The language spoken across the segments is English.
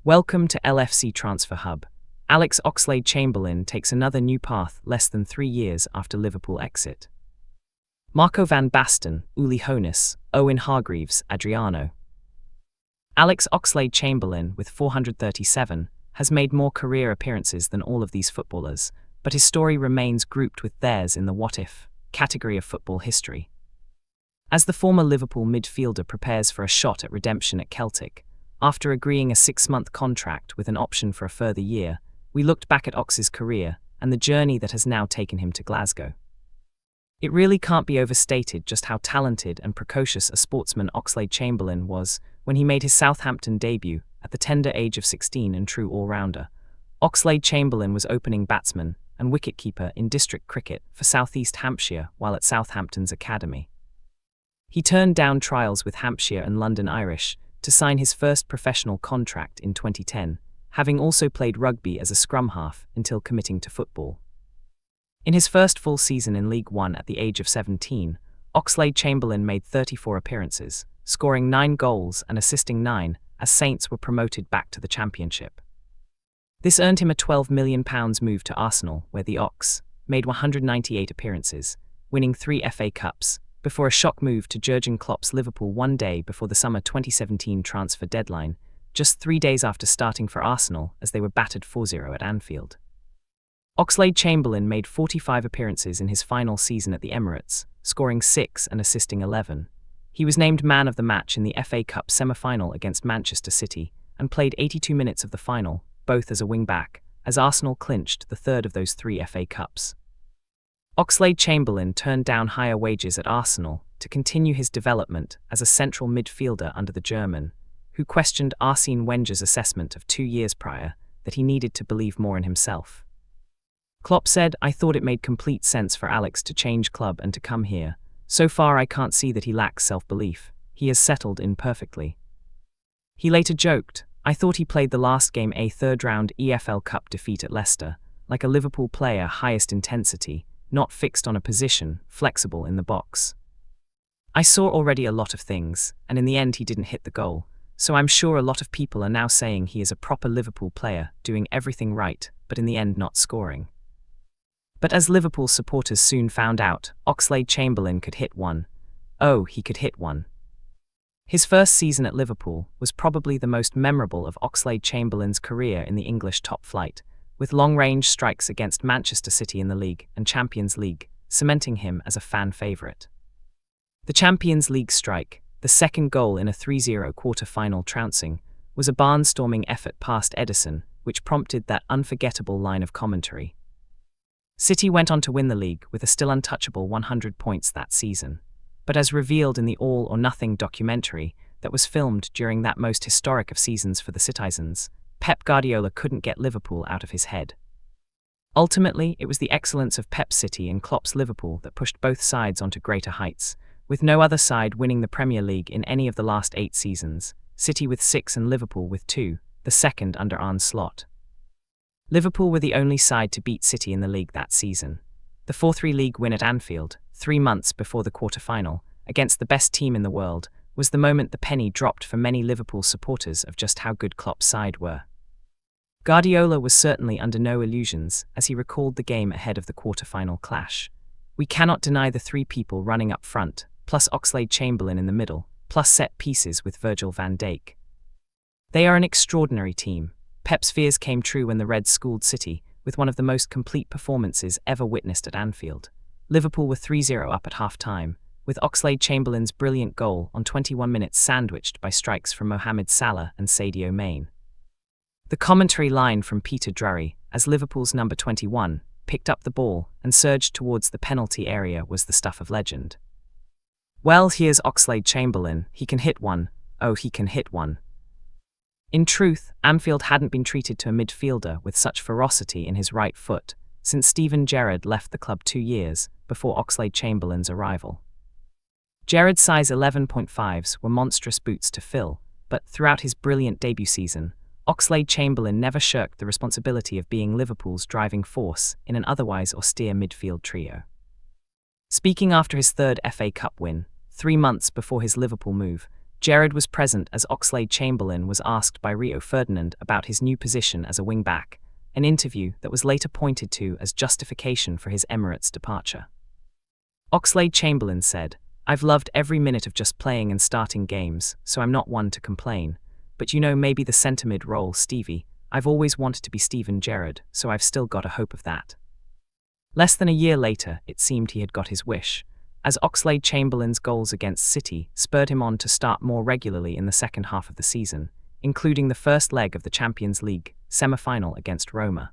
Welcome to LFC Transfer Hub. Alex Oxlade-Chamberlain takes another new path less than 3 years after Liverpool exit. Marco van Basten, Uli Hoeneß, Owen Hargreaves, Adriano. Alex Oxlade-Chamberlain, with 437, has made more career appearances than all of these footballers, but his story remains grouped with theirs in the what-if category of football history. As the former Liverpool midfielder prepares for a shot at redemption at Celtic, after agreeing a 6-month contract with an option for a further year, we looked back at Ox's career and the journey that has now taken him to Glasgow. It really can't be overstated just how talented and precocious a sportsman Oxlade-Chamberlain was when he made his Southampton debut at the tender age of 16 and true all-rounder. Oxlade-Chamberlain was opening batsman and wicket-keeper in district cricket for South East Hampshire while at Southampton's academy. He turned down trials with Hampshire and London Irish to sign his first professional contract in 2010, having also played rugby as a scrum half until committing to football. In his first full season in League One at the age of 17, Oxlade-Chamberlain made 34 appearances, scoring 9 goals and assisting 9 as Saints were promoted back to the Championship. This earned him a £12 million move to Arsenal, where the Ox made 198 appearances, winning 3 FA Cups, before a shock move to Jurgen Klopp's Liverpool one day before the summer 2017 transfer deadline, just 3 days after starting for Arsenal as they were battered 4-0 at Anfield. Oxlade-Chamberlain made 45 appearances in his final season at the Emirates, scoring 6 and assisting 11. He was named man of the match in the FA Cup semi-final against Manchester City and played 82 minutes of the final, both as a wing-back, as Arsenal clinched the third of those 3 FA Cups. Oxlade-Chamberlain turned down higher wages at Arsenal to continue his development as a central midfielder under the German, who questioned Arsene Wenger's assessment of 2 years prior that he needed to believe more in himself. Klopp said, "I thought it made complete sense for Alex to change club and to come here. So far I can't see that he lacks self-belief. He has settled in perfectly." He later joked, "I thought he played the last game a third-round EFL Cup defeat at Leicester, like a Liverpool player, highest intensity, not fixed on a position, flexible in the box. I saw already a lot of things, and in the end he didn't hit the goal, so I'm sure a lot of people are now saying he is a proper Liverpool player, doing everything right, but in the end not scoring." But as Liverpool supporters soon found out, Oxlade-Chamberlain could hit one. Oh, he could hit one. His first season at Liverpool was probably the most memorable of Oxlade-Chamberlain's career in the English top flight, with long-range strikes against Manchester City in the league and Champions League, cementing him as a fan favourite. The Champions League strike, the second goal in a 3-0 quarter-final trouncing, was a barnstorming effort past Edison, which prompted that unforgettable line of commentary. City went on to win the league with a still untouchable 100 points that season, but as revealed in the All or Nothing documentary that was filmed during that most historic of seasons for the Citizens, Pep Guardiola couldn't get Liverpool out of his head. Ultimately, it was the excellence of Pep's City and Klopp's Liverpool that pushed both sides onto greater heights, with no other side winning the Premier League in any of the last 8 seasons, City with 6 and Liverpool with 2, the second under Arne Slot. Liverpool were the only side to beat City in the league that season. The 4-3 league win at Anfield, 3 months before the quarter-final, against the best team in the world, was the moment the penny dropped for many Liverpool supporters of just how good Klopp's side were. Guardiola was certainly under no illusions as he recalled the game ahead of the quarter-final clash. "We cannot deny the 3 people running up front, plus Oxlade-Chamberlain in the middle, plus set pieces with Virgil van Dijk. They are an extraordinary team." Pep's fears came true when the Reds schooled City with one of the most complete performances ever witnessed at Anfield. Liverpool were 3-0 up at half-time, with Oxlade-Chamberlain's brilliant goal on 21 minutes sandwiched by strikes from Mohamed Salah and Sadio Mane. The commentary line from Peter Drury, as Liverpool's number 21, picked up the ball and surged towards the penalty area was the stuff of legend. "Well, here's Oxlade-Chamberlain, he can hit one, oh he can hit one." In truth, Anfield hadn't been treated to a midfielder with such ferocity in his right foot since Steven Gerrard left the club 2 years before Oxlade-Chamberlain's arrival. Gerrard's size 11.5s were monstrous boots to fill, but throughout his brilliant debut season, Oxlade-Chamberlain never shirked the responsibility of being Liverpool's driving force in an otherwise austere midfield trio. Speaking after his third FA Cup win, 3 months before his Liverpool move, Gerrard was present as Oxlade-Chamberlain was asked by Rio Ferdinand about his new position as a wing-back, an interview that was later pointed to as justification for his Emirates departure. Oxlade-Chamberlain said, "I've loved every minute of just playing and starting games, so I'm not one to complain. But maybe the centre-mid role, Stevie. I've always wanted to be Steven Gerrard, so I've still got a hope of that." Less than a year later, it seemed he had got his wish, as Oxlade-Chamberlain's goals against City spurred him on to start more regularly in the second half of the season, including the first leg of the Champions League semi-final against Roma.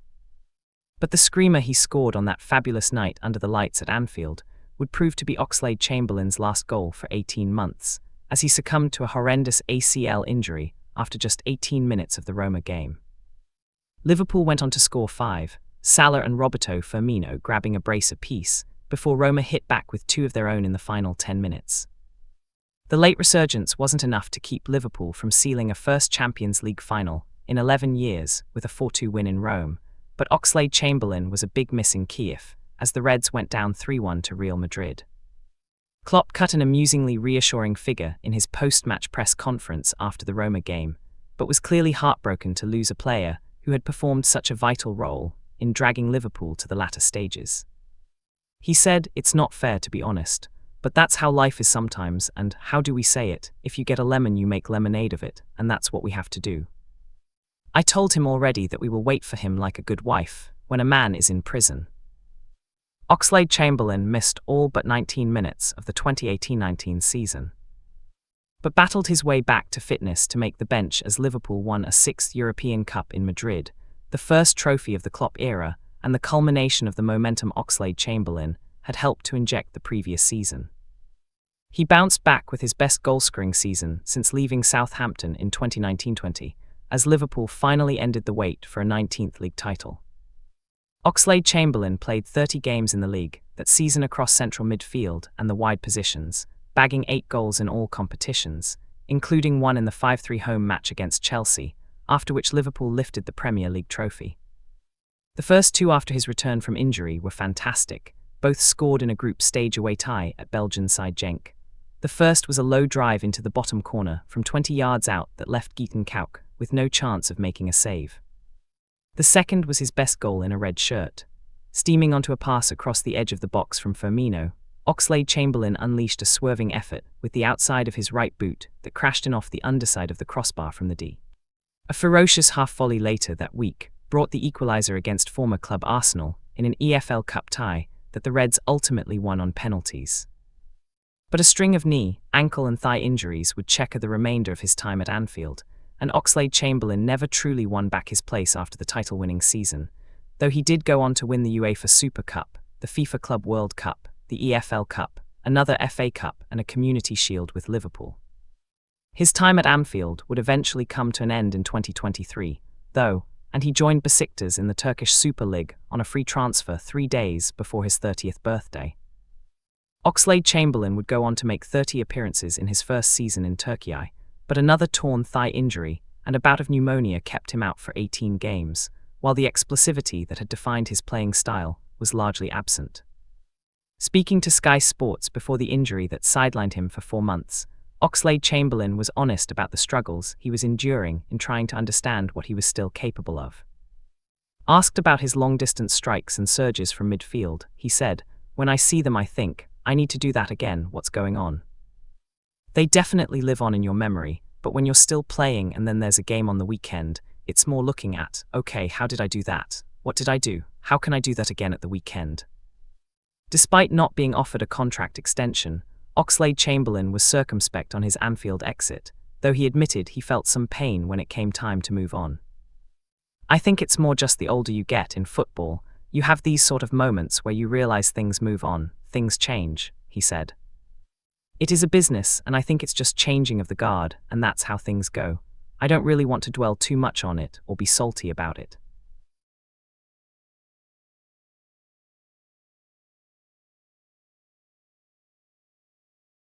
But the screamer he scored on that fabulous night under the lights at Anfield would prove to be Oxlade-Chamberlain's last goal for 18 months, as he succumbed to a horrendous ACL injury after just 18 minutes of the Roma game. Liverpool went on to score 5, Salah and Roberto Firmino grabbing a brace apiece, before Roma hit back with 2 of their own in the final 10 minutes. The late resurgence wasn't enough to keep Liverpool from sealing a first Champions League final in 11 years with a 4-2 win in Rome, but Oxlade-Chamberlain was a big miss in Kiev, as the Reds went down 3-1 to Real Madrid. Klopp cut an amusingly reassuring figure in his post-match press conference after the Roma game, but was clearly heartbroken to lose a player who had performed such a vital role in dragging Liverpool to the latter stages. He said, "It's not fair, to be honest, but that's how life is sometimes, and how do we say it, if you get a lemon you make lemonade of it, and that's what we have to do. I told him already that we will wait for him like a good wife, when a man is in prison." Oxlade-Chamberlain missed all but 19 minutes of the 2018-19 season, but battled his way back to fitness to make the bench as Liverpool won a 6th European Cup in Madrid, the first trophy of the Klopp era and the culmination of the momentum Oxlade-Chamberlain had helped to inject the previous season. He bounced back with his best goal-scoring season since leaving Southampton in 2019-20, as Liverpool finally ended the wait for a 19th league title. Oxlade-Chamberlain played 30 games in the league that season across central midfield and the wide positions, bagging 8 goals in all competitions, including one in the 5-3 home match against Chelsea, after which Liverpool lifted the Premier League trophy. The first 2 after his return from injury were fantastic, both scored in a group stage away tie at Belgian side Genk. The first was a low drive into the bottom corner from 20 yards out that left Geeton Kauk with no chance of making a save. The second was his best goal in a red shirt. Steaming onto a pass across the edge of the box from Firmino, Oxlade-Chamberlain unleashed a swerving effort with the outside of his right boot that crashed in off the underside of the crossbar from the D. A ferocious half-volley later that week brought the equaliser against former club Arsenal in an EFL Cup tie that the Reds ultimately won on penalties. But a string of knee, ankle and thigh injuries would checker the remainder of his time at Anfield, and Oxlade-Chamberlain never truly won back his place after the title-winning season, though he did go on to win the UEFA Super Cup, the FIFA Club World Cup, the EFL Cup, another FA Cup and a Community Shield with Liverpool. His time at Anfield would eventually come to an end in 2023, though, and he joined Besiktas in the Turkish Super League on a free transfer 3 days before his 30th birthday. Oxlade-Chamberlain would go on to make 30 appearances in his first season in Turkey, but another torn thigh injury and a bout of pneumonia kept him out for 18 games, while the explosivity that had defined his playing style was largely absent. Speaking to Sky Sports before the injury that sidelined him for 4 months, Oxlade-Chamberlain was honest about the struggles he was enduring in trying to understand what he was still capable of. Asked about his long-distance strikes and surges from midfield, he said, "When I see them I think, I need to do that again, what's going on? They definitely live on in your memory, but when you're still playing and then there's a game on the weekend, it's more looking at, okay, how did I do that? What did I do? How can I do that again at the weekend?" Despite not being offered a contract extension, Oxlade-Chamberlain was circumspect on his Anfield exit, though he admitted he felt some pain when it came time to move on. "I think it's more just the older you get in football, you have these sort of moments where you realize things move on, things change," he said. "It is a business, and I think it's just changing of the guard, and that's how things go. I don't really want to dwell too much on it or be salty about it."